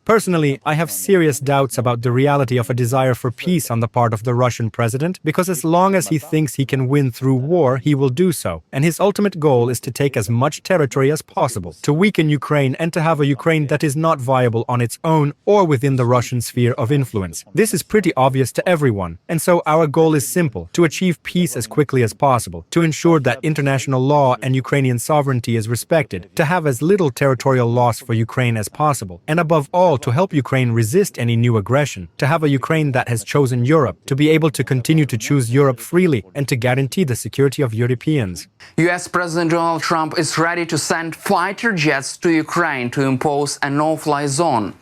Personally, I have serious doubts about the reality of a desire for peace on the part of the Russian president, because as long as he thinks he can win through war, he will do so. And his ultimate goal is to take as much territory as possible, to weaken Ukraine and to have a Ukraine that is not viable on its own or within the Russian sphere of influence. This is pretty obvious to everyone. And so our goal is simple: to achieve peace as quickly as possible, to ensure that international law and Ukrainian sovereignty is respected, to have as little territorial loss for Ukraine as possible, and above all, to help Ukraine resist any new aggression, to have a Ukraine that has chosen Europe, to be able to continue to choose Europe freely, and to guarantee the security of Europeans. US President Donald Trump is ready to send fighter jets to Ukraine to impose a no-fly zone.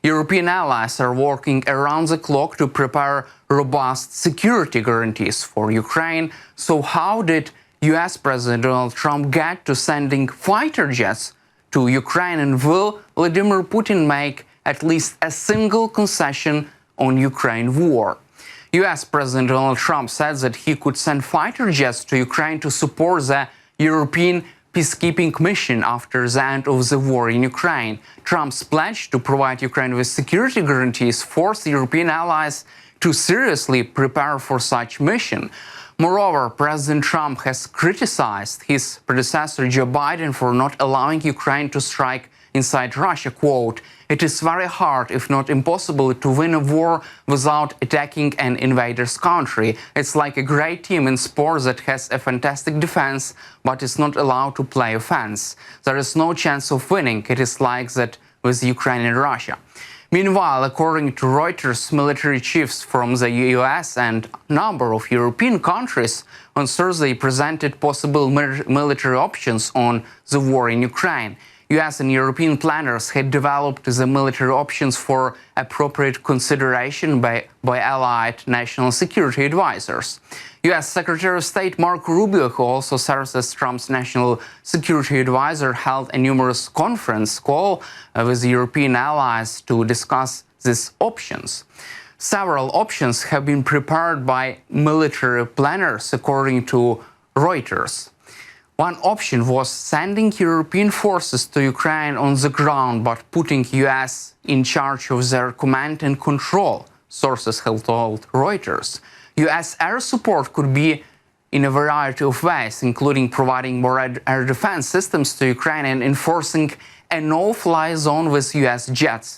European allies are working around the clock to prepare robust security guarantees for Ukraine. So how did US President Donald Trump get to sending fighter jets to Ukraine, and will Vladimir Putin make at least a single concession on Ukraine war? US President Donald Trump said that he could send fighter jets to Ukraine to support the European peacekeeping mission after the end of the war in Ukraine. Trump's pledge to provide Ukraine with security guarantees forced European allies to seriously prepare for such mission. Moreover, President Trump has criticized his predecessor Joe Biden for not allowing Ukraine to strike inside Russia. Quote, "It is very hard, if not impossible, to win a war without attacking an invader's country. It's like a great team in sports that has a fantastic defense, but is not allowed to play offense. There is no chance of winning. It is like that with Ukraine and Russia." Meanwhile, according to Reuters, military chiefs from the US and a number of European countries on Thursday presented possible military options on the war in Ukraine. US and European planners had developed the military options for appropriate consideration by allied national security advisors. US Secretary of State Marco Rubio, who also serves as Trump's national security advisor, held a numerous conference call with European allies to discuss these options. Several options have been prepared by military planners, according to Reuters. One option was sending European forces to Ukraine on the ground, but putting US in charge of their command and control, sources have told Reuters. US air support could be in a variety of ways, including providing more air defense systems to Ukraine and enforcing a no-fly zone with US jets.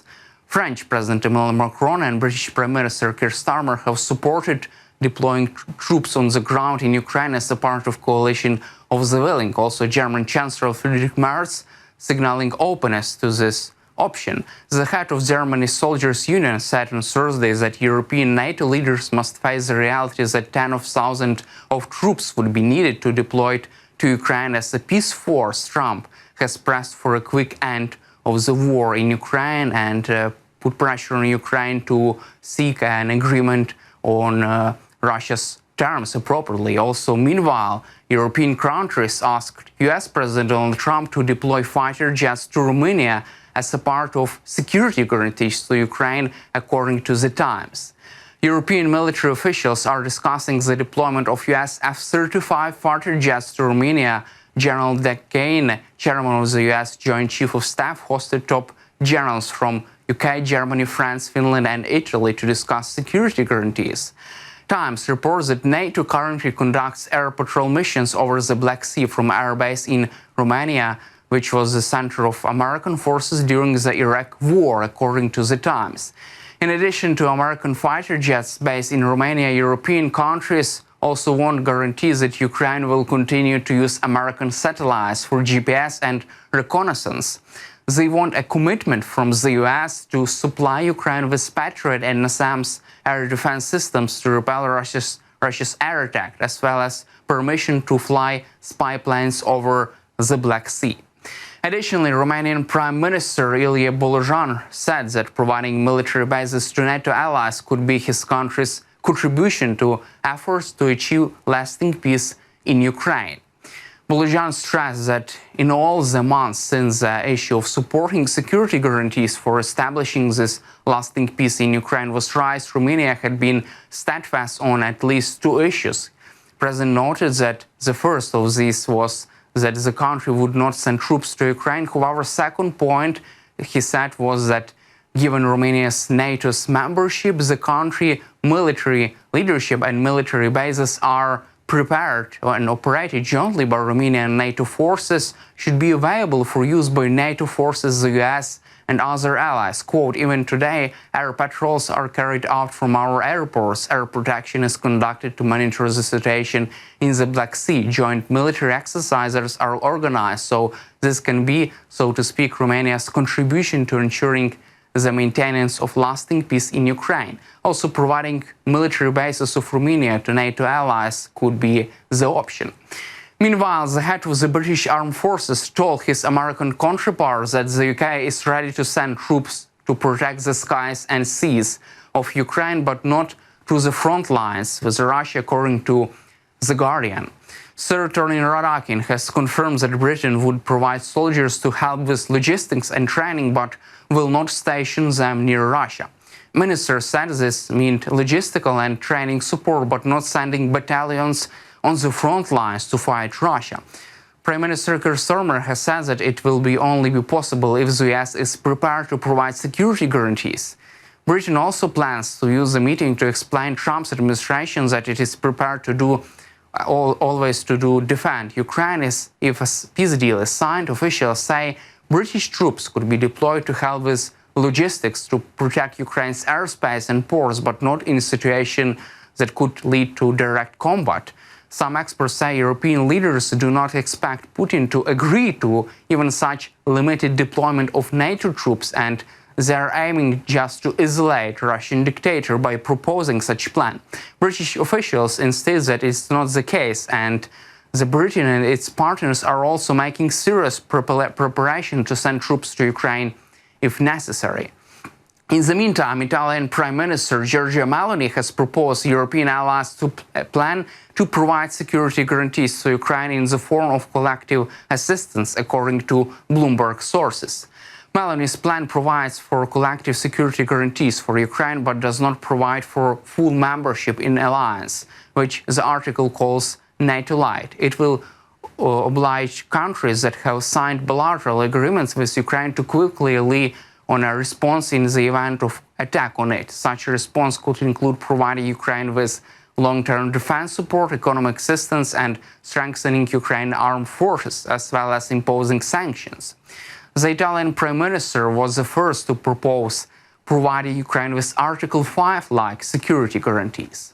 French President Emmanuel Macron and British Prime Minister Keir Starmer have supported deploying troops on the ground in Ukraine as a part of coalition of the willing. Also, German Chancellor Friedrich Merz signaling openness to this option. The head of Germany's Soldiers' Union said on Thursday that European NATO leaders must face the reality that tens of thousands of troops would be needed to deploy to Ukraine as a peace force. Trump has pressed for a quick end of the war in Ukraine and put pressure on Ukraine to seek an agreement on Russia's terms appropriately. Also, meanwhile, European countries asked US President Donald Trump to deploy fighter jets to Romania as a part of security guarantees to Ukraine, according to The Times. European military officials are discussing the deployment of US F-35 fighter jets to Romania. General Tkiie, chairman of the US Joint Chief of Staff, hosted top generals from UK, Germany, France, Finland and Italy to discuss security guarantees. Times reports that NATO currently conducts air patrol missions over the Black Sea from air base in Romania, which was the center of American forces during the Iraq War, according to The Times. In addition to American fighter jets based in Romania, European countries also want guarantees that Ukraine will continue to use American satellites for GPS and reconnaissance. They want a commitment from the US to supply Ukraine with Patriot and NASAMS air defense systems to repel Russia's air attack, as well as permission to fly spy planes over the Black Sea. Additionally, Romanian Prime Minister Ilie Bolojan said that providing military bases to NATO allies could be his country's contribution to efforts to achieve lasting peace in Ukraine. Bolojan stressed that in all the months since the issue of supporting security guarantees for establishing this lasting peace in Ukraine was raised, Romania had been steadfast on at least two issues. The President noted that the first of these was that the country would not send troops to Ukraine. However, second point, he said, was that Given Romania's NATO's membership, the country military leadership and military bases are prepared and operated jointly by Romania and NATO forces should be available for use by NATO forces, the US and other allies. Quote, even today, air patrols are carried out from our airports. Air protection is conducted to monitor the situation in the Black Sea. Joint military exercises are organized, so this can be, so to speak, Romania's contribution to ensuring the maintenance of lasting peace in Ukraine. Also, providing military bases of Romania to NATO allies could be the option. Meanwhile, the head of the British Armed Forces told his American counterpart that the UK is ready to send troops to protect the skies and seas of Ukraine, but not to the front lines with Russia, according to The Guardian. Sir Attorney Radakin has confirmed that Britain would provide soldiers to help with logistics and training, but will not station them near Russia. Minister said this meant logistical and training support, but not sending battalions on the front lines to fight Russia. Prime Minister Keir Starmer has said that it will only be possible if the US is prepared to provide security guarantees. Britain also plans to use the meeting to explain Trump's administration that it is prepared to do always to defend Ukraine. If a peace deal is signed, officials say British troops could be deployed to help with logistics to protect Ukraine's airspace and ports, but not in a situation that could lead to direct combat. Some experts say European leaders do not expect Putin to agree to even such limited deployment of NATO troops, and they are aiming just to isolate Russian dictator by proposing such plan. British officials insist that it's not the case, and the Britain and its partners are also making serious preparation to send troops to Ukraine if necessary. In the meantime, Italian Prime Minister Giorgia Meloni has proposed European allies to plan to provide security guarantees to Ukraine in the form of collective assistance, according to Bloomberg sources. Meloni's plan provides for collective security guarantees for Ukraine, but does not provide for full membership in alliance, which the article calls NATO Light. It will oblige countries that have signed bilateral agreements with Ukraine to quickly lead on a response in the event of attack on it. Such a response could include providing Ukraine with long-term defense support, economic assistance, and strengthening Ukraine's armed forces, as well as imposing sanctions. The Italian Prime Minister was the first to propose providing Ukraine with Article 5-like security guarantees.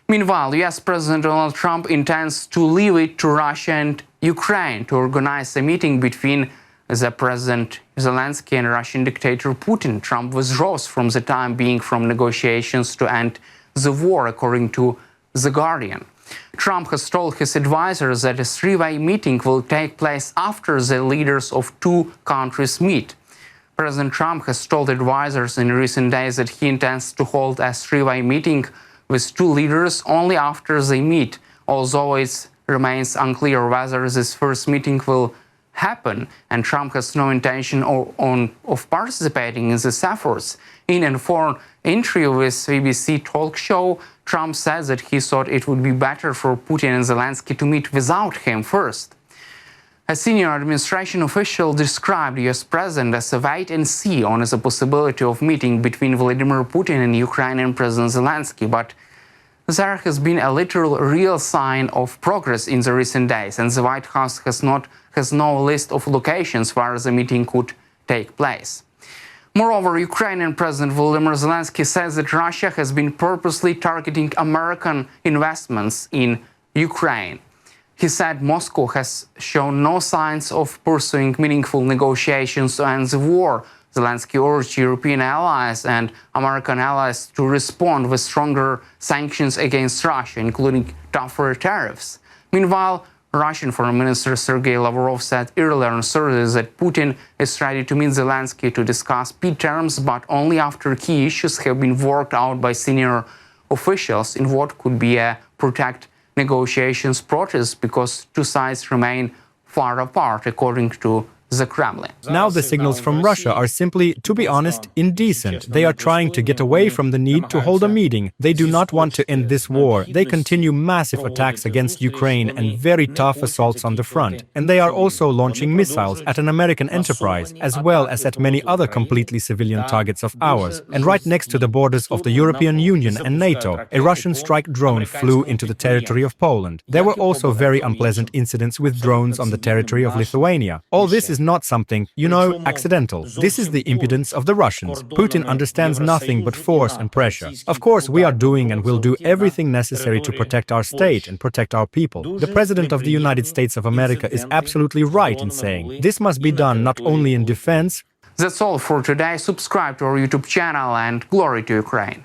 Meanwhile, US President Donald Trump intends to leave it to Russia and Ukraine to organize a meeting between the President Zelensky and Russian dictator Putin. Trump withdraws from the time being from negotiations to end the war, according to The Guardian. Trump has told his advisors that a three-way meeting will take place after the leaders of two countries meet. President Trump has told advisors in recent days that he intends to hold a three-way meeting with two leaders only after they meet, although it remains unclear whether this first meeting will happen, and Trump has no intention of participating in these efforts. In a foreign interview with BBC talk show, Trump said that he thought it would be better for Putin and Zelensky to meet without him first. A senior administration official described the US president as a wait-and-see on the possibility of meeting between Vladimir Putin and Ukrainian President Zelensky, but there has been a literal real sign of progress in the recent days, and the White House has no list of locations where the meeting could take place. Moreover, Ukrainian President Volodymyr Zelensky says that Russia has been purposely targeting American investments in Ukraine. He said Moscow has shown no signs of pursuing meaningful negotiations to end the war. Zelensky urged European allies and American allies to respond with stronger sanctions against Russia, including tougher tariffs. Meanwhile, Russian Foreign Minister Sergei Lavrov said earlier on Thursday that Putin is ready to meet Zelensky to discuss peace terms, but only after key issues have been worked out by senior officials in what could be a protracted negotiations process, because two sides remain far apart, according to the Kremlin. Now the signals from Russia are simply, to be honest, indecent. They are trying to get away from the need to hold a meeting. They do not want to end this war. They continue massive attacks against Ukraine and very tough assaults on the front. And they are also launching missiles at an American enterprise, as well as at many other completely civilian targets of ours. And right next to the borders of the European Union and NATO, a Russian strike drone flew into the territory of Poland. There were also very unpleasant incidents with drones on the territory of Lithuania. All this is not something, accidental. This is the impudence of the Russians. Putin understands nothing but force and pressure. Of course, we are doing and will do everything necessary to protect our state and protect our people. The President of the United States of America is absolutely right in saying this must be done not only in defense. That's all for today. Subscribe to our YouTube channel and glory to Ukraine.